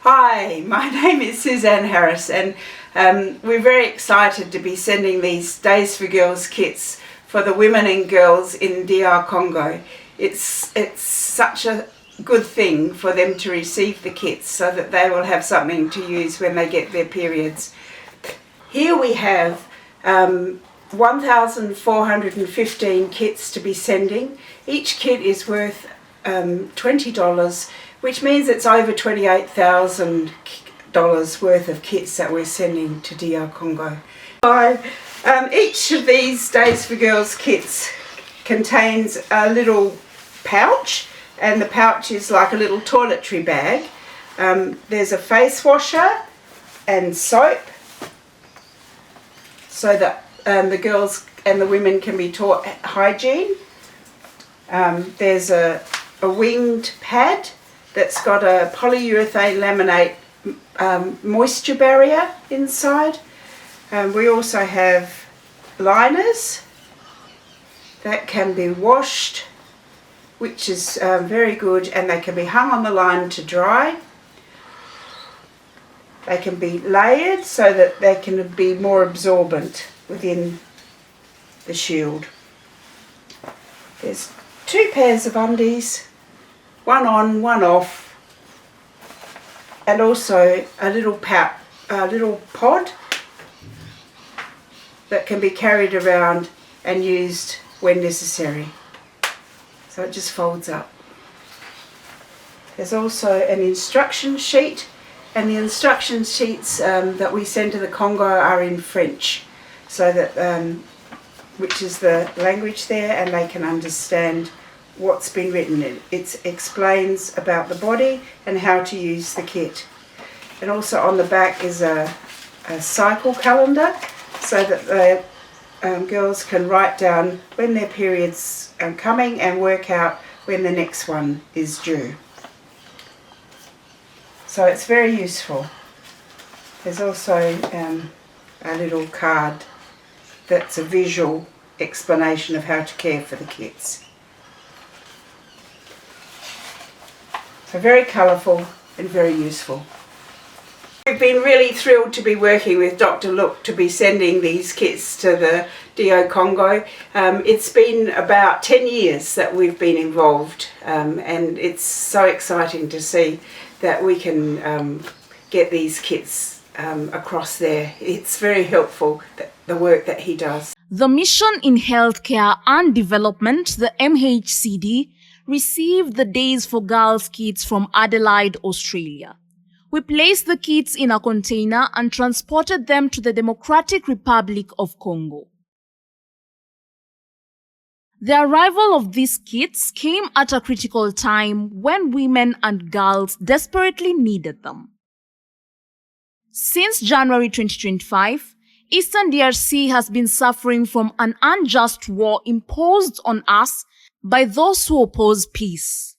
Hi, my name is Suzanne Harris, and we're very excited to be sending these Days for Girls kits for the women and girls in DR Congo. It's such a good thing for them to receive the kits so that they will have something to use when they get their periods. Here we have 1,415 kits to be sending. Each kit is worth $20, which means it's over $28,000 worth of kits that we're sending to DR Congo. Each of these Days for Girls kits contains a little pouch, and the pouch is like a little toiletry bag. There's a face washer and soap so that the girls and the women can be taught hygiene. There's a winged pad that's got a polyurethane laminate moisture barrier inside. We also have liners that can be washed, which is very good, and they can be hung on the line to dry. They can be layered so that they can be more absorbent within the shield. There's 2 pairs of undies, one on, one off, and also a little pod that can be carried around and used when necessary. So it just folds up. There's also an instruction sheet, and the instruction sheets that we send to the Congo are in French, so that which is the language there, and they can understand what's been written. It explains about the body and how to use the kit. And also on the back is a cycle calendar, so that the girls can write down when their periods are coming and work out when the next one is due. So it's very useful. There's also a little card that's a visual explanation of how to care for the kids. So very colourful and very useful. We've been really thrilled to be working with Dr. Look to be sending these kits to the DR Congo. It's been about 10 years that we've been involved, and it's so exciting to see that we can get these kits across there. It's very helpful, the work that he does. The Mission in Healthcare and Development, the MHCD, received the Days for Girls kits from Adelaide, Australia. We placed the kits in a container and transported them to the Democratic Republic of Congo. The arrival of these kits came at a critical time when women and girls desperately needed them. Since January 2025, Eastern DRC has been suffering from an unjust war imposed on us by those who oppose peace.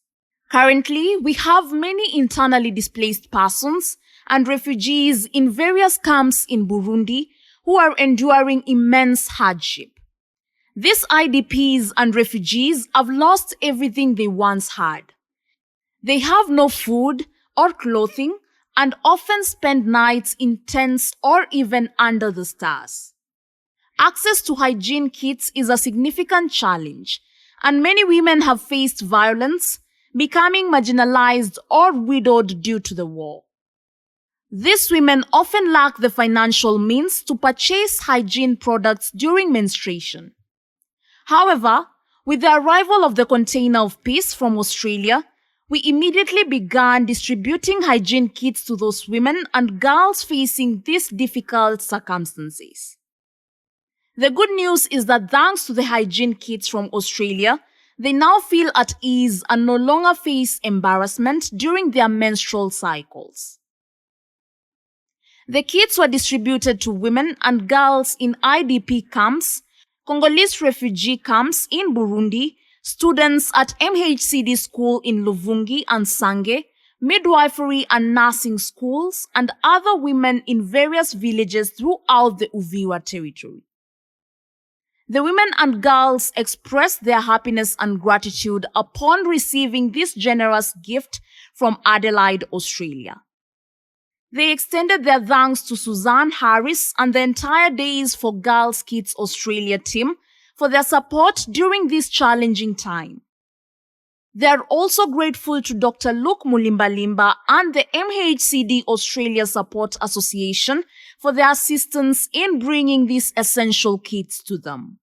Currently, we have many internally displaced persons and refugees in various camps in Burundi who are enduring immense hardship. These IDPs and refugees have lost everything they once had. They have no food or clothing and often spend nights in tents or even under the stars. Access to hygiene kits is a significant challenge, and many women have faced violence, becoming marginalized or widowed due to the war. These women often lack the financial means to purchase hygiene products during menstruation. However, with the arrival of the Container of Peace from Australia, we immediately began distributing hygiene kits to those women and girls facing these difficult circumstances. The good news is that thanks to the hygiene kits from Australia, they now feel at ease and no longer face embarrassment during their menstrual cycles. The kits were distributed to women and girls in IDP camps, Congolese refugee camps in Burundi, students at MHCD school in Luvungi and Sange, midwifery and nursing schools, and other women in various villages throughout the Uvira territory. The women and girls expressed their happiness and gratitude upon receiving this generous gift from Adelaide, Australia. They extended their thanks to Suzanne Harris and the entire Days for Girls Kids Australia team for their support during this challenging time. They are also grateful to Dr. Luke Mulimbalimba and the MHCD Australia Support Association for their assistance in bringing these essential kits to them.